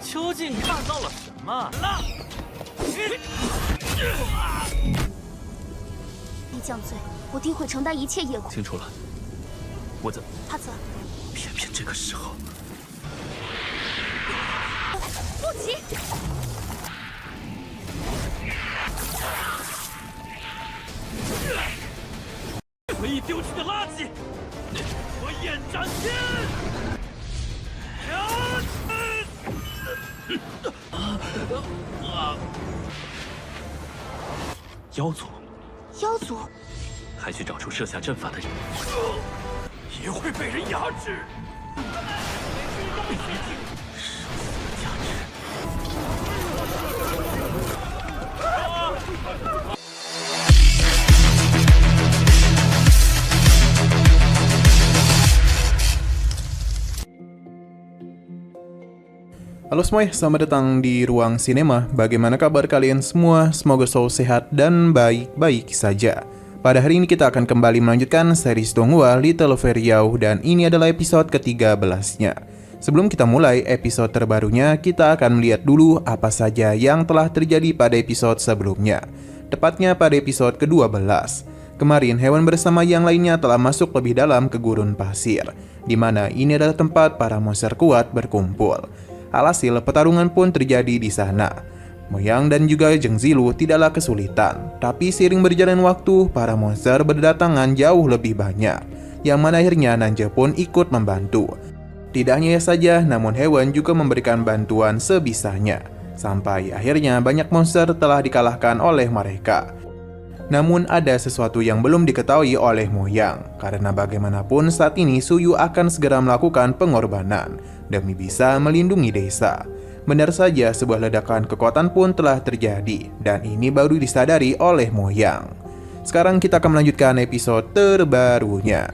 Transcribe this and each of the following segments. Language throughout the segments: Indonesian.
究竟看到了什么？李将罪，我定会承担一切业果。清楚了，我怎帕泽，偏偏这个时候？不急。回忆丢弃的垃圾，我眼斩天！妖族妖族，还需找出设下阵法的人。也会被人压制。Halo semuanya, selamat datang di Ruang Sinema. Bagaimana kabar kalian semua? Semoga selalu sehat dan baik-baik saja. Pada hari ini kita akan kembali melanjutkan series Donghua Little Fairy Yaw, dan ini adalah episode ke-13-nya. Sebelum kita mulai episode terbarunya, kita akan melihat dulu apa saja yang telah terjadi pada episode sebelumnya. Tepatnya pada episode ke-12. Kemarin hewan bersama yang lainnya telah masuk lebih dalam ke gurun pasir, di mana ini adalah tempat para monster kuat berkumpul. Alhasil pertarungan pun terjadi di sana. Moyang dan juga Zheng Zilu tidaklah kesulitan, tapi seiring berjalan waktu, para monster berdatangan jauh lebih banyak, yang mana akhirnya Nanja pun ikut membantu. Tidak hanya saja, namun hewan juga memberikan bantuan sebisanya, sampai akhirnya banyak monster telah dikalahkan oleh mereka. Namun ada sesuatu yang belum diketahui oleh Moyang, karena bagaimanapun saat ini Suyu akan segera melakukan pengorbanan demi bisa melindungi desa. Benar saja, sebuah ledakan kekuatan pun telah terjadi, dan ini baru disadari oleh Moyang. Sekarang kita akan melanjutkan episode terbarunya.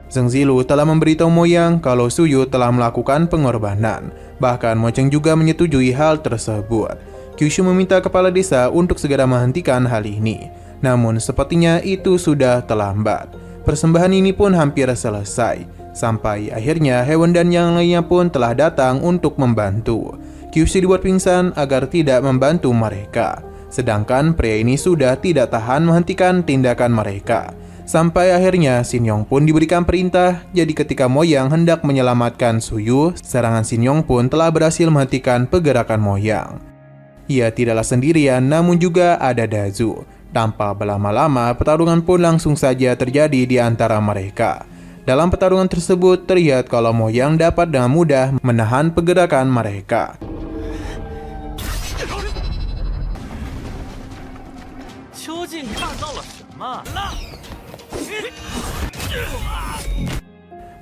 Zheng Zilu telah memberitahu Moyang kalau Suyu telah melakukan pengorbanan. Bahkan Mo Cheng juga menyetujui hal tersebut. Kyushu meminta kepala desa untuk segera menghentikan hal ini. Namun sepertinya itu sudah terlambat. Persembahan ini pun hampir selesai, sampai akhirnya hewan dan yang lainnya pun telah datang untuk membantu. Kyushu dibuat pingsan agar tidak membantu mereka. Sedangkan pria ini sudah tidak tahan menghentikan tindakan mereka. Sampai akhirnya Shin-yong pun diberikan perintah. Jadi ketika Moyang hendak menyelamatkan Suyu, serangan Shin-yong pun telah berhasil menghentikan pergerakan Moyang. Ia tidaklah sendirian, namun juga ada Dazu. Tanpa berlama-lama, pertarungan pun langsung saja terjadi di antara mereka. Dalam pertarungan tersebut, terlihat kalau Moyang dapat dengan mudah menahan pergerakan mereka.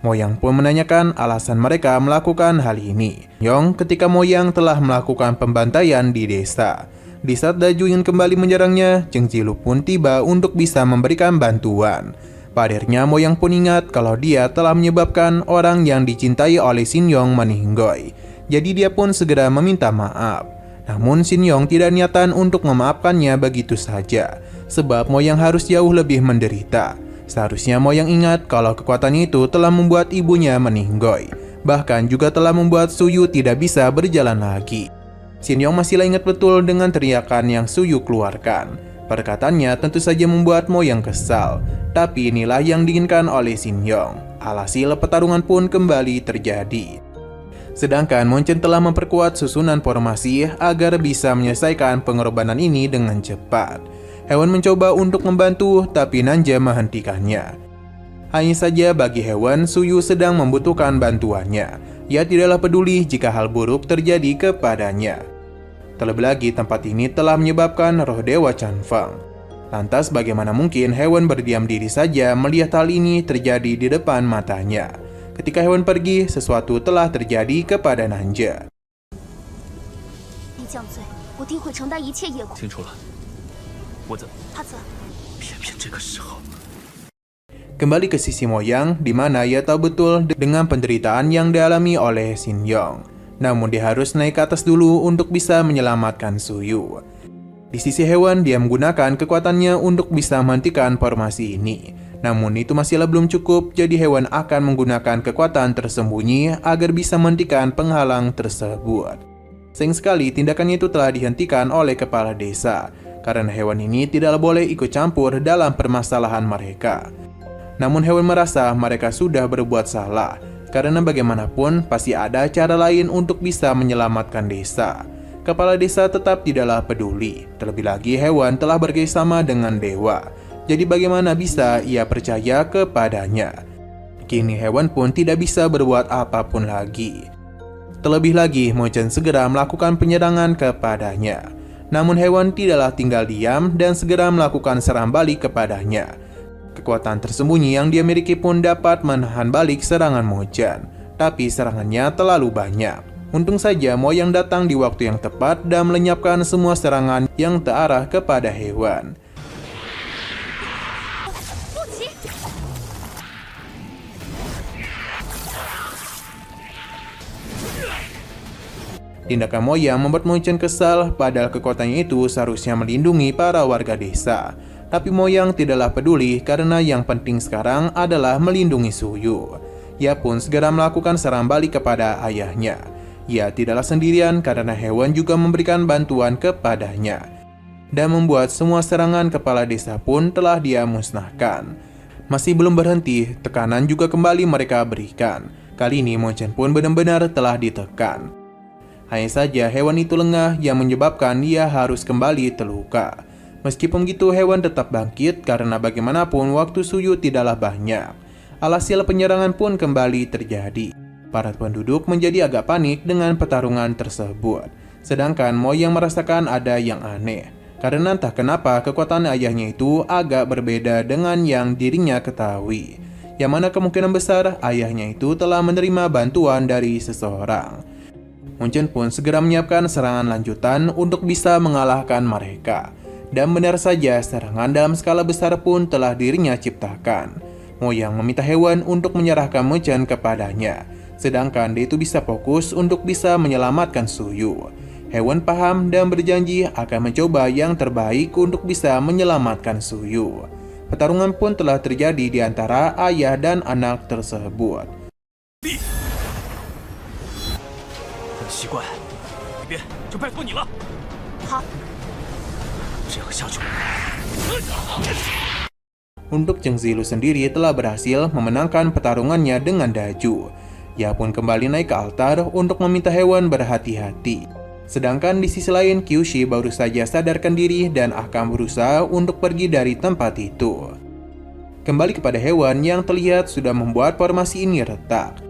Moyang pun menanyakan alasan mereka melakukan hal ini. Yong ketika Moyang telah melakukan pembantaian di desa. Di saat Daju ingin kembali menyerangnya, Zheng Zilu pun tiba untuk bisa memberikan bantuan. Pada akhirnya Moyang pun ingat kalau dia telah menyebabkan orang yang dicintai oleh Shin-yong meninggoy. Jadi dia pun segera meminta maaf. Namun Shin-yong tidak niatan untuk memaafkannya begitu saja, sebab Moyang harus jauh lebih menderita. Seharusnya Moyang ingat kalau kekuatan itu telah membuat ibunya meninggoy, bahkan juga telah membuat Suyu tidak bisa berjalan lagi. Shin-yong masihlah ingat betul dengan teriakan yang Suyu keluarkan. Perkataannya tentu saja membuat Moyang kesal, tapi inilah yang diinginkan oleh Shin-yong. Alhasil pertarungan pun kembali terjadi. Sedangkan Mo Cheng telah memperkuat susunan formasi agar bisa menyelesaikan pengorbanan ini dengan cepat. Hewan mencoba untuk membantu, tapi Nanja menghentikannya. Hanya saja bagi hewan, Suyu sedang membutuhkan bantuannya. Ia tidaklah peduli jika hal buruk terjadi kepadanya. Terlebih lagi, tempat ini telah menyebabkan roh Dewa Chanfeng. Lantas bagaimana mungkin hewan berdiam diri saja melihat hal ini terjadi di depan matanya? Ketika hewan pergi, sesuatu telah terjadi kepada Nanja.李将罪，我定会承担一切业果。清楚了，我怎帕泽，偏偏这个时候？ Kembali ke sisi Moyang, di mana ia tahu betul dengan penderitaan yang dialami oleh Shin-yong. Namun dia harus naik ke atas dulu untuk bisa menyelamatkan Suyu. Di sisi hewan, dia menggunakan kekuatannya untuk bisa menghentikan formasi ini. Namun itu masihlah belum cukup, jadi hewan akan menggunakan kekuatan tersembunyi agar bisa menghentikan penghalang tersebut. Sayang sekali tindakannya itu telah dihentikan oleh kepala desa, karena hewan ini tidaklah boleh ikut campur dalam permasalahan mereka. Namun hewan merasa mereka sudah berbuat salah, karena bagaimanapun pasti ada cara lain untuk bisa menyelamatkan desa. Kepala desa tetap tidaklah peduli, terlebih lagi hewan telah bekerjasama dengan dewa. Jadi bagaimana bisa ia percaya kepadanya? Kini hewan pun tidak bisa berbuat apapun lagi. Terlebih lagi, Mo Chen segera melakukan penyerangan kepadanya. Namun hewan tidaklah tinggal diam dan segera melakukan serang balik kepadanya. Kekuatan tersembunyi yang dia miliki pun dapat menahan balik serangan Mo Chen. Tapi serangannya terlalu banyak. Untung saja Mo yang datang di waktu yang tepat dan melenyapkan semua serangan yang terarah kepada hewan. Tindakan Mo Yang membuat Mo Chen kesal, padahal kekuatannya itu seharusnya melindungi para warga desa. Tapi Mo Yang tidaklah peduli karena yang penting sekarang adalah melindungi Su Yu. Ia pun segera melakukan serang balik kepada ayahnya. Ia tidaklah sendirian karena hewan juga memberikan bantuan kepadanya. Dan membuat semua serangan kepala desa pun telah dia musnahkan. Masih belum berhenti, tekanan juga kembali mereka berikan. Kali ini Mo Chen pun benar-benar telah ditekan. Hanya saja hewan itu lengah yang menyebabkan ia harus kembali terluka. Meskipun begitu hewan tetap bangkit karena bagaimanapun waktu Su Yu tidaklah banyak. Alhasil penyerangan pun kembali terjadi. Para penduduk menjadi agak panik dengan pertarungan tersebut. Sedangkan Mo yang merasakan ada yang aneh. Karena entah kenapa kekuatan ayahnya itu agak berbeda dengan yang dirinya ketahui. Yang mana kemungkinan besar ayahnya itu telah menerima bantuan dari seseorang. Mo Chen pun segera menyiapkan serangan lanjutan untuk bisa mengalahkan mereka. Dan benar saja serangan dalam skala besar pun telah dirinya ciptakan. Mo yang meminta hewan untuk menyerahkan Mo Chen kepadanya. Sedangkan dia itu bisa fokus untuk bisa menyelamatkan Su Yu. Hewan paham dan berjanji akan mencoba yang terbaik untuk bisa menyelamatkan Su Yu. Pertarungan pun telah terjadi di antara ayah dan anak tersebut. 很奇怪，里边就拜托你了。好，这样下去， Untuk Zheng Zilu sendiri telah berhasil memenangkan pertarungannya dengan Daju. Ia pun kembali naik ke altar untuk meminta hewan berhati-hati. Sedangkan di sisi lain, Kyushi baru saja sadarkan diri dan akan berusaha untuk pergi dari tempat itu. Kembali kepada hewan yang terlihat sudah membuat formasi ini retak.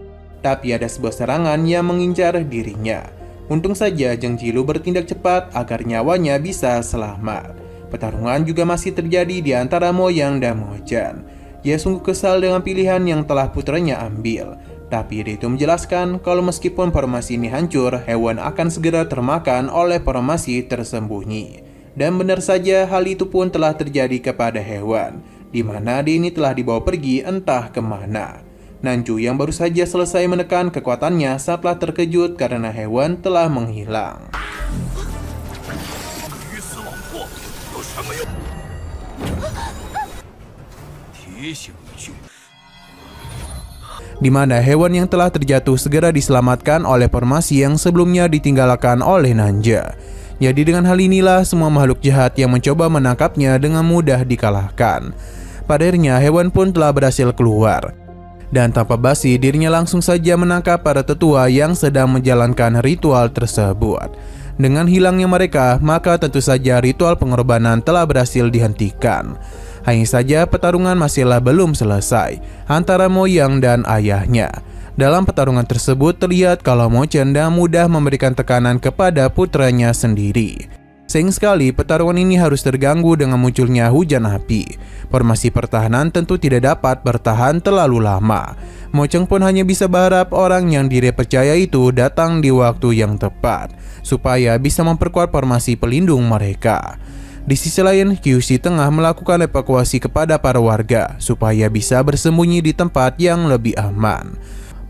Tapi ada sebuah serangan yang mengincar dirinya. Untung saja Zheng Zilu bertindak cepat agar nyawanya bisa selamat. Pertarungan juga masih terjadi di antara Mo Yang dan Mo Chen. Ia sungguh kesal dengan pilihan yang telah putranya ambil. Tapi dia itu menjelaskan kalau meskipun formasi ini hancur, hewan akan segera termakan oleh formasi tersembunyi. Dan benar saja hal itu pun telah terjadi kepada hewan, di mana dia ini telah dibawa pergi entah kemana. Nanju yang baru saja selesai menekan kekuatannya setelah terkejut karena hewan telah menghilang. Di mana hewan yang telah terjatuh segera diselamatkan oleh formasi yang sebelumnya ditinggalkan oleh Nanja. Jadi dengan hal inilah semua makhluk jahat yang mencoba menangkapnya dengan mudah dikalahkan. Pada akhirnya hewan pun telah berhasil keluar. Dan tanpa basi dirinya langsung saja menangkap para tetua yang sedang menjalankan ritual tersebut. Dengan hilangnya mereka, maka tentu saja ritual pengorbanan telah berhasil dihentikan. Hanya saja pertarungan masihlah belum selesai antara Mo Yang dan ayahnya. Dalam pertarungan tersebut terlihat kalau Mo Chen dengan mudah memberikan tekanan kepada putranya sendiri. Sayang sekali pertarungan ini harus terganggu dengan munculnya hujan api. Formasi pertahanan tentu tidak dapat bertahan terlalu lama. Mo Chen pun hanya bisa berharap orang yang dia percaya itu datang di waktu yang tepat, supaya bisa memperkuat formasi pelindung mereka. Di sisi lain, Kyushi tengah melakukan evakuasi kepada para warga supaya bisa bersembunyi di tempat yang lebih aman.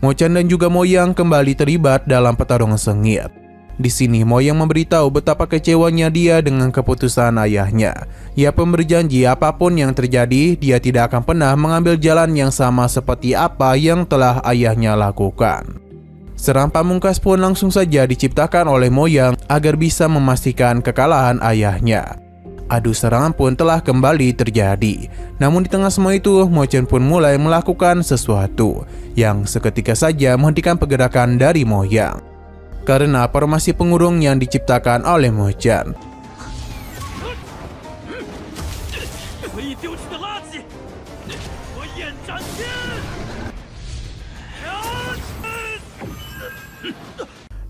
Mo Chen dan juga Mo Yang kembali terlibat dalam pertarungan sengit. Di sini Moyang memberitahu betapa kecewanya dia dengan keputusan ayahnya. Ia pun berjanji apapun yang terjadi, dia tidak akan pernah mengambil jalan yang sama seperti apa yang telah ayahnya lakukan. Serang pamungkas pun langsung saja diciptakan oleh Moyang agar bisa memastikan kekalahan ayahnya. Adu serangan pun telah kembali terjadi. Namun di tengah semua itu, Mo Chen pun mulai melakukan sesuatu yang seketika saja menghentikan pergerakan dari Moyang. Karena formasi pengurung yang diciptakan oleh Mo Chen. 可以丢弃的垃圾，火焰斩天！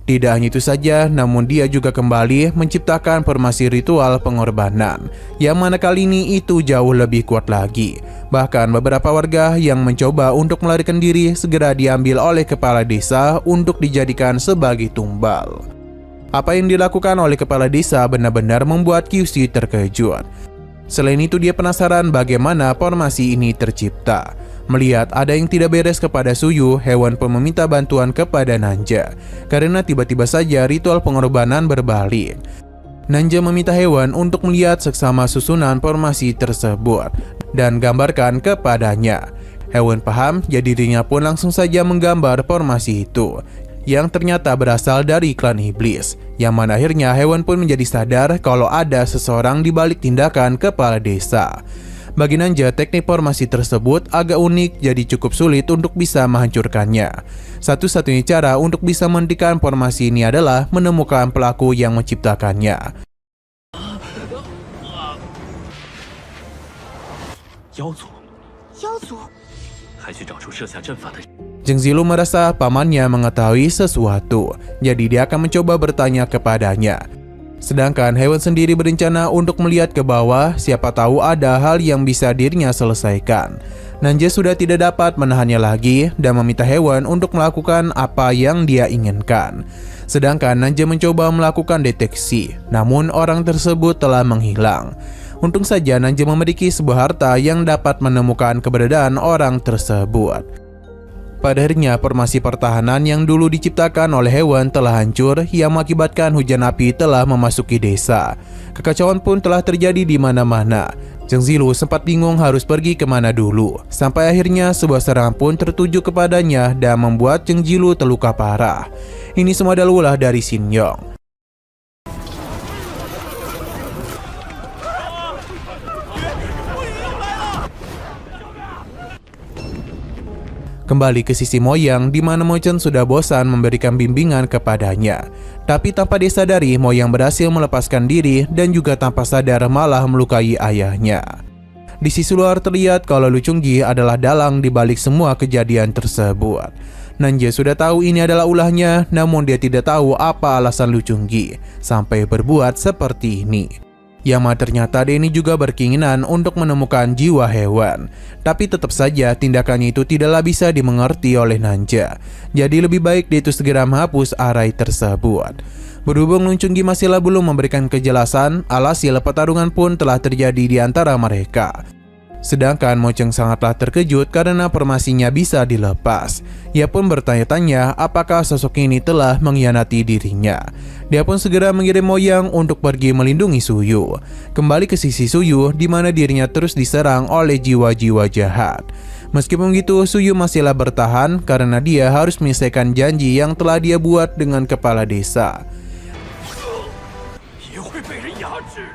Tidak hanya itu saja, namun dia juga kembali menciptakan formasi ritual pengorbanan, yang mana kali ini itu jauh lebih kuat lagi. Bahkan beberapa warga yang mencoba untuk melarikan diri segera diambil oleh kepala desa untuk dijadikan sebagai tumbal. Apa yang dilakukan oleh kepala desa benar-benar membuat Kyushi terkejut. Selain itu dia penasaran bagaimana formasi ini tercipta. Melihat ada yang tidak beres kepada Suyu, hewan pun meminta bantuan kepada Nanja. Karena tiba-tiba saja ritual pengorbanan berbalik. Nanja meminta hewan untuk melihat seksama susunan formasi tersebut dan gambarkan kepadanya. Hewan paham, jadi dirinya pun langsung saja menggambar formasi itu, yang ternyata berasal dari klan iblis. Yang mana akhirnya hewan pun menjadi sadar kalau ada seseorang di balik tindakan kepala desa. Bagi Nanja, teknik formasi tersebut agak unik, jadi cukup sulit untuk bisa menghancurkannya. Satu-satunya cara untuk bisa menghentikan formasi ini adalah menemukan pelaku yang menciptakannya. 妖族，妖族，还需找出设下阵法的人。 Zheng Zilu merasa pamannya mengetahui sesuatu, jadi dia akan mencoba bertanya kepadanya. Sedangkan hewan sendiri berencana untuk melihat ke bawah, siapa tahu ada hal yang bisa dirinya selesaikan. Nanja sudah tidak dapat menahannya lagi dan meminta hewan untuk melakukan apa yang dia inginkan. Sedangkan Nanja mencoba melakukan deteksi, namun orang tersebut telah menghilang. Untung saja Nanja memiliki sebuah harta yang dapat menemukan keberadaan orang tersebut. Pada akhirnya formasi pertahanan yang dulu diciptakan oleh hewan telah hancur, yang mengakibatkan hujan api telah memasuki desa. Kekacauan pun telah terjadi di mana-mana. Zheng Zilu sempat bingung harus pergi kemana dulu. Sampai akhirnya sebuah serangan pun tertuju kepadanya dan membuat Zheng Zilu terluka parah. Ini semua adalah ulah dari Shin Yong. Kembali ke sisi Moyang, di mana Mo Chen sudah bosan memberikan bimbingan kepadanya. Tapi tanpa disadari, Moyang berhasil melepaskan diri dan juga tanpa sadar malah melukai ayahnya. Di sisi luar terlihat kalau Lu Chungi adalah dalang di balik semua kejadian tersebut. Nanja sudah tahu ini adalah ulahnya, namun dia tidak tahu apa alasan Lu Chungi sampai berbuat seperti ini. Yang mana ternyata Denny juga berkeinginan untuk menemukan jiwa hewan. Tapi tetap saja tindakannya itu tidaklah bisa dimengerti oleh Nanja. Jadi lebih baik dia itu segera menghapus arai tersebut. Berhubung Lu Chungi masihlah belum memberikan kejelasan, alhasil pertarungan pun telah terjadi di antara mereka. Sedangkan Mo Chen sangatlah terkejut karena formasinya bisa dilepas. Ia pun bertanya-tanya apakah sosok ini telah mengkhianati dirinya. Dia pun segera mengirim Moyang untuk pergi melindungi Suyu. Kembali ke sisi Suyu, di mana dirinya terus diserang oleh jiwa-jiwa jahat. Meskipun begitu, Suyu masihlah bertahan karena dia harus menyelesaikan janji yang telah dia buat dengan kepala desa. 也会被人压制。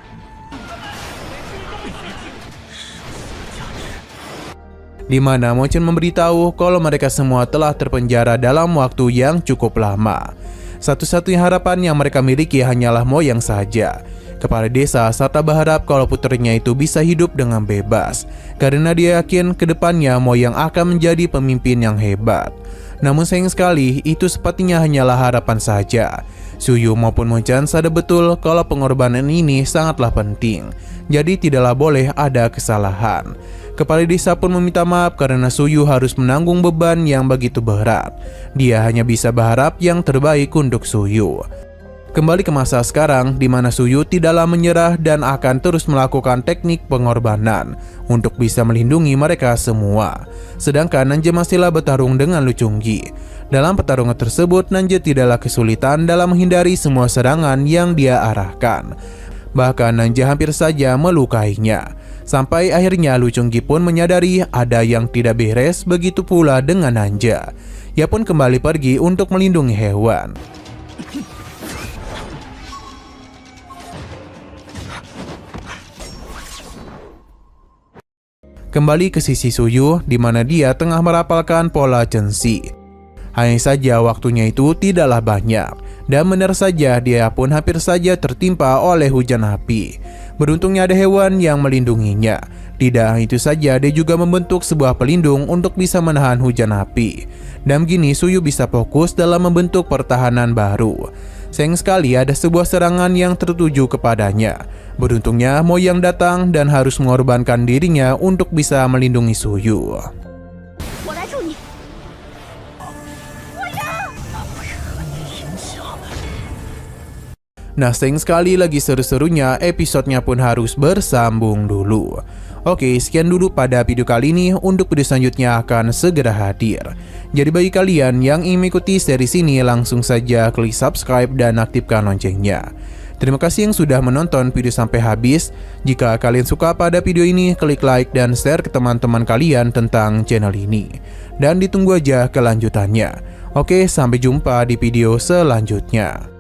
Di mana Mo Chen memberitahu kalau mereka semua telah terpenjara dalam waktu yang cukup lama. Satu-satunya harapan yang mereka miliki hanyalah Moyang saja. Kepala desa serta berharap kalau putrinya itu bisa hidup dengan bebas, karena dia yakin kedepannya Moyang akan menjadi pemimpin yang hebat. Namun sayang sekali, itu sepertinya hanyalah harapan saja. Suyu maupun Mo Chen sadar betul kalau pengorbanan ini sangatlah penting, jadi tidaklah boleh ada kesalahan. Kepala desa pun meminta maaf karena Suyu harus menanggung beban yang begitu berat. Dia hanya bisa berharap yang terbaik untuk Suyu. Kembali ke masa sekarang, di mana Suyu tidaklah menyerah dan akan terus melakukan teknik pengorbanan untuk bisa melindungi mereka semua. Sedangkan Nanje masihlah bertarung dengan Lu Chungji. Dalam pertarungan tersebut, Nanje tidaklah kesulitan dalam menghindari semua serangan yang dia arahkan. Bahkan Nanje hampir saja melukainya. Sampai akhirnya Lu Chungji pun menyadari ada yang tidak beres, begitu pula dengan Nanje. Ia pun kembali pergi untuk melindungi hewan. Kembali ke sisi Suyu, di mana dia tengah merapalkan pola Censi. Hanya saja waktunya itu tidaklah banyak, dan benar saja dia pun hampir saja tertimpa oleh hujan api. Beruntungnya ada hewan yang melindunginya. Tidak itu saja, dia juga membentuk sebuah pelindung untuk bisa menahan hujan api. Dan begini Suyu bisa fokus dalam membentuk pertahanan baru. Sayang sekali ada sebuah serangan yang tertuju kepadanya. Beruntungnya Moyang datang dan harus mengorbankan dirinya untuk bisa melindungi Suyu. Nah, sayang sekali lagi seru-serunya, episodenya pun harus bersambung dulu. Oke, sekian dulu pada video kali ini. Untuk video selanjutnya akan segera hadir. Jadi bagi kalian yang ingin mengikuti series ini, langsung saja klik subscribe dan aktifkan loncengnya. Terima kasih yang sudah menonton video sampai habis. Jika kalian suka pada video ini, klik like dan share ke teman-teman kalian tentang channel ini. Dan ditunggu aja kelanjutannya. Oke, sampai jumpa di video selanjutnya.